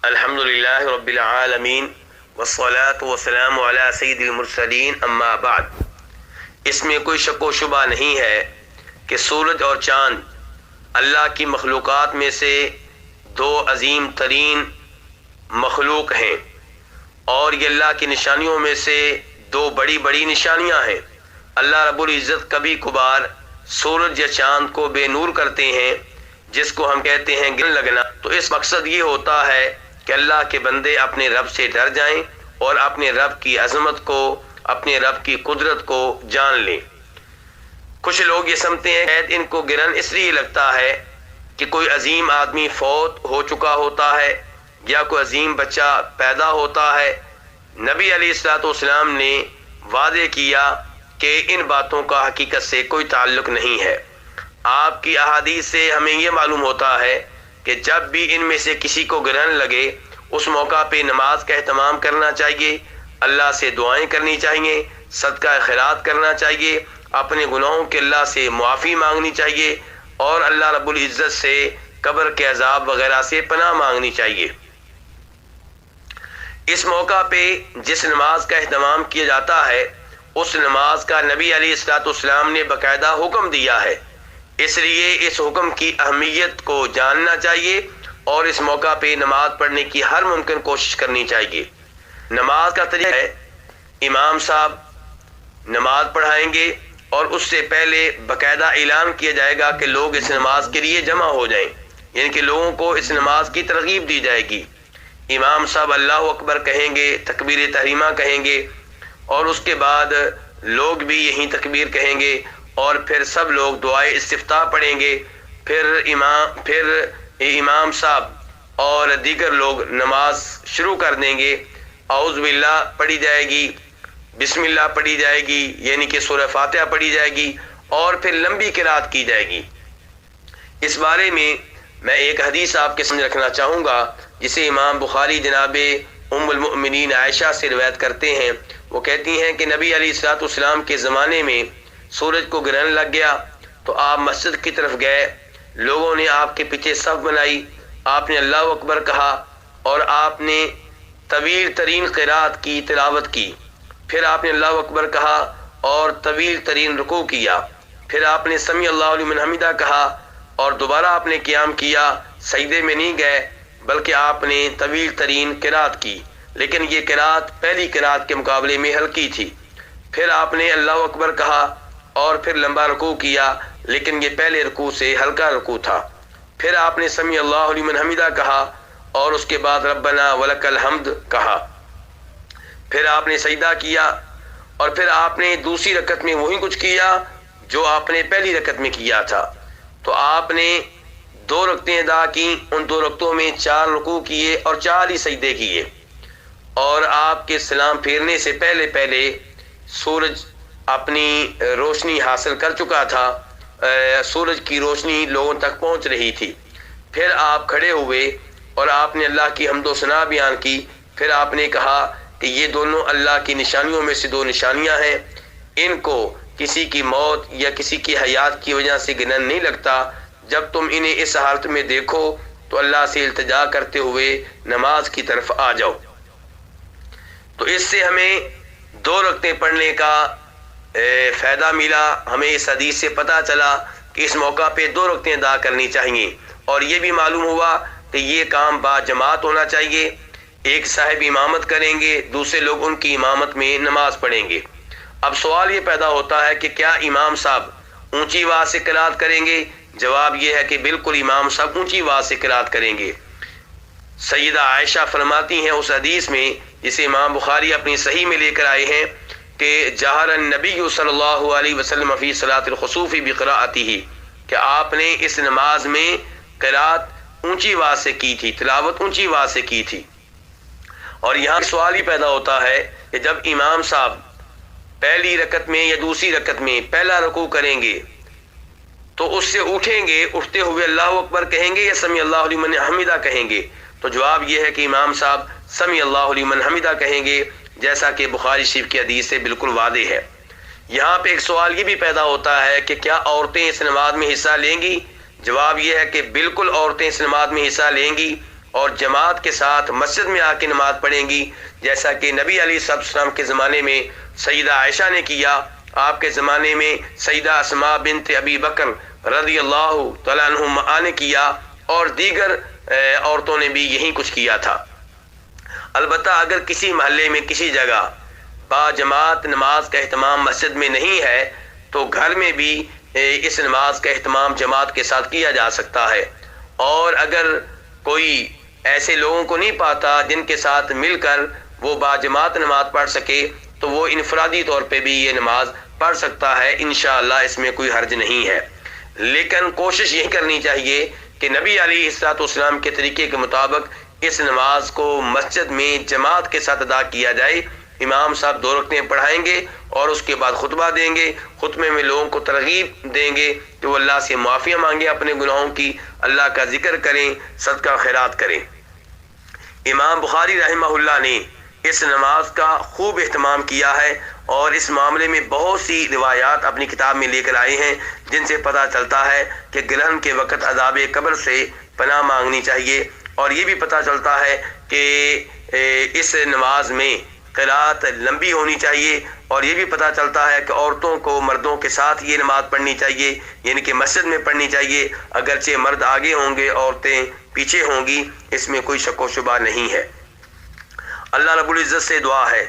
الحمدللہ رب العالمین والصلاة والسلام علی سید المرسلین اما بعد۔ اس میں کوئی شک و شبہ نہیں ہے کہ سورج اور چاند اللہ کی مخلوقات میں سے دو عظیم ترین مخلوق ہیں، اور یہ اللہ کی نشانیوں میں سے دو بڑی بڑی نشانیاں ہیں۔ اللہ رب العزت کبھی کبھار سورج یا چاند کو بے نور کرتے ہیں، جس کو ہم کہتے ہیں گرہن لگنا۔ تو اس مقصد یہ ہوتا ہے کہ اللہ کے بندے اپنے رب سے ڈر جائیں اور اپنے رب کی عظمت کو، اپنے رب کی قدرت کو جان لیں۔ کچھ لوگ یہ سمجھتے ہیں کہ ان کو گرہن اس لیے لگتا ہے کہ کوئی عظیم آدمی فوت ہو چکا ہوتا ہے یا کوئی عظیم بچہ پیدا ہوتا ہے۔ نبی علیہ السلام نے وعدے کیا کہ ان باتوں کا حقیقت سے کوئی تعلق نہیں ہے۔ آپ کی احادیث سے ہمیں یہ معلوم ہوتا ہے کہ جب بھی ان میں سے کسی کو گرہن لگے اس موقع پہ نماز کا اہتمام کرنا چاہیے، اللہ سے دعائیں کرنی چاہیے، صدقہ خیرات کرنا چاہیے، اپنے گناہوں کے اللہ سے معافی مانگنی چاہیے اور اللہ رب العزت سے قبر کے عذاب وغیرہ سے پناہ مانگنی چاہیے۔ اس موقع پہ جس نماز کا اہتمام کیا جاتا ہے اس نماز کا نبی علیہ السلام نے باقاعدہ حکم دیا ہے، اس لیے اس حکم کی اہمیت کو جاننا چاہیے اور اس موقع پہ نماز پڑھنے کی ہر ممکن کوشش کرنی چاہیے۔ نماز کا طریقہ ہے، امام صاحب نماز پڑھائیں گے اور اس سے پہلے باقاعدہ اعلان کیا جائے گا کہ لوگ اس نماز کے لیے جمع ہو جائیں، یعنی کہ لوگوں کو اس نماز کی ترغیب دی جائے گی۔ امام صاحب اللہ اکبر کہیں گے، تکبیر تحریمہ کہیں گے، اور اس کے بعد لوگ بھی یہی تکبیر کہیں گے اور پھر سب لوگ دعائے استفتاح پڑھیں گے۔ پھر امام صاحب اور دیگر لوگ نماز شروع کر دیں گے۔ اعوذ باللہ پڑھی جائے گی، بسم اللہ پڑھی جائے گی، یعنی کہ سورہ فاتحہ پڑھی جائے گی، اور پھر لمبی قرات کی جائے گی۔ اس بارے میں ایک حدیث آپ کے سامنے رکھنا چاہوں گا جسے امام بخاری جناب ام المؤمنین عائشہ سے روایت کرتے ہیں۔ وہ کہتی ہیں کہ نبی علیہ السلام کے زمانے میں سورج کو گرہن لگ گیا تو آپ مسجد کی طرف گئے، لوگوں نے آپ کے پیچھے صف بنائی، آپ نے اللہ اکبر کہا اور آپ نے طویل ترین قرات کی تلاوت کی، پھر آپ نے اللہ اکبر کہا اور طویل ترین رکوع کیا، پھر آپ نے سمیع اللہ لمن حمدہ کہا اور دوبارہ آپ نے قیام کیا، سجدے میں نہیں گئے بلکہ آپ نے طویل ترین قرات کی، لیکن یہ قرات پہلی قرات کے مقابلے میں ہلکی تھی۔ پھر آپ نے اللہ اکبر کہا اور پھر لمبا رکوع کیا، لیکن یہ پہلے رکوع سے ہلکا رکوع تھا۔ پھر آپ نے سمیع اللہ لمن حمدہ کہا اور اس کے بعد ربنا ولک الحمد کہا، پھر آپ نے سجدہ کیا اور پھر آپ نے دوسری رکعت میں وہی کچھ کیا جو آپ نے پہلی رکعت میں کیا تھا۔ تو آپ نے 2 رکعتیں ادا کی، ان 2 رکعتوں میں 4 رکوع کیے اور 4 ہی سجدے کیے، اور آپ کے سلام پھیرنے سے پہلے سورج اپنی روشنی حاصل کر چکا تھا، سورج کی روشنی لوگوں تک پہنچ رہی تھی۔ پھر آپ کھڑے ہوئے اور آپ نے اللہ کی حمد و ثنا بیان کی، پھر آپ نے کہا کہ یہ دونوں اللہ کی نشانیوں میں سے 2 نشانیاں ہیں، ان کو کسی کی موت یا کسی کی حیات کی وجہ سے گرہن نہیں لگتا، جب تم انہیں اس حالت میں دیکھو تو اللہ سے التجا کرتے ہوئے نماز کی طرف آ جاؤ۔ تو اس سے ہمیں 2 رکعتیں پڑھنے کا فائدہ ملا، ہمیں اس حدیث سے پتہ چلا کہ اس موقع پہ 2 رکعتیں ادا کرنی چاہیے، اور یہ بھی معلوم ہوا کہ یہ کام با جماعت ہونا چاہیے، ایک صاحب امامت کریں گے، دوسرے لوگ ان کی امامت میں نماز پڑھیں گے۔ اب سوال یہ پیدا ہوتا ہے کہ کیا امام صاحب اونچی آواز سے قرات کریں گے؟ جواب یہ ہے کہ بالکل امام صاحب اونچی آواز سے قرات کریں گے۔ سیدہ عائشہ فرماتی ہیں اس حدیث میں جسے امام بخاری اپنی صحیح میں لے کر آئے ہیں کہ جہر النبی صلی اللہ علیہ وسلم فی صلاۃ الخسوف بقراءتہ، کہ آپ نے اس نماز میں قرات اونچی آواز سے کی تھی، تلاوت اونچی آواز سے کی تھی۔ اور یہاں سوال ہی پیدا ہوتا ہے کہ جب امام صاحب پہلی رکعت میں یا دوسری رکعت میں پہلا رکوع کریں گے تو اس سے اٹھیں گے، اٹھتے ہوئے اللہ اکبر کہیں گے یا سمیع اللہ لمن حمدہ کہیں گے؟ تو جواب یہ ہے کہ امام صاحب سمیع اللہ لمن حمدہ کہیں گے، جیسا کہ بخاری شریف کی حدیث سے بالکل واضح ہے۔ یہاں پہ ایک سوال یہ بھی پیدا ہوتا ہے کہ کیا عورتیں اس نماز میں حصہ لیں گی؟ جواب یہ ہے کہ بالکل عورتیں اس نماز میں حصہ لیں گی، اور جماعت کے ساتھ مسجد میں آ کے نماز پڑھیں گی، جیسا کہ نبی علیہ السلام کے زمانے میں سیدہ عائشہ نے کیا، آپ کے زمانے میں سیدہ اسماء بنت ابی بکر رضی اللہ تعالیٰ عنہما نے کیا، اور دیگر عورتوں نے بھی یہی کچھ کیا تھا۔ البتہ اگر کسی محلے میں کسی جگہ با جماعت نماز کا اہتمام مسجد میں نہیں ہے تو گھر میں بھی اس نماز کا اہتمام جماعت کے ساتھ کیا جا سکتا ہے، اور اگر کوئی ایسے لوگوں کو نہیں پاتا جن کے ساتھ مل کر وہ با جماعت نماز پڑھ سکے تو وہ انفرادی طور پہ بھی یہ نماز پڑھ سکتا ہے، انشاءاللہ اس میں کوئی حرج نہیں ہے۔ لیکن کوشش یہ کرنی چاہیے کہ نبی علیہ السلام کے طریقے کے مطابق اس نماز کو مسجد میں جماعت کے ساتھ ادا کیا جائے۔ امام صاحب 2 رکعتیں پڑھائیں گے اور اس کے بعد خطبہ دیں گے، خطبے میں لوگوں کو ترغیب دیں گے کہ وہ اللہ سے معافیاں مانگیں اپنے گناہوں کی، اللہ کا ذکر کریں، صدقہ خیرات کریں۔ امام بخاری رحمہ اللہ نے اس نماز کا خوب اہتمام کیا ہے اور اس معاملے میں بہت سی روایات اپنی کتاب میں لے کر آئے ہیں، جن سے پتہ چلتا ہے کہ گرہن کے وقت عذاب قبر سے پناہ مانگنی چاہیے، اور یہ بھی پتہ چلتا ہے کہ اس نماز میں قرات لمبی ہونی چاہیے، اور یہ بھی پتہ چلتا ہے کہ عورتوں کو مردوں کے ساتھ یہ نماز پڑھنی چاہیے، یعنی کہ مسجد میں پڑھنی چاہیے، اگرچہ مرد آگے ہوں گے عورتیں پیچھے ہوں گی، اس میں کوئی شک و شبہ نہیں ہے۔ اللہ رب العزت سے دعا ہے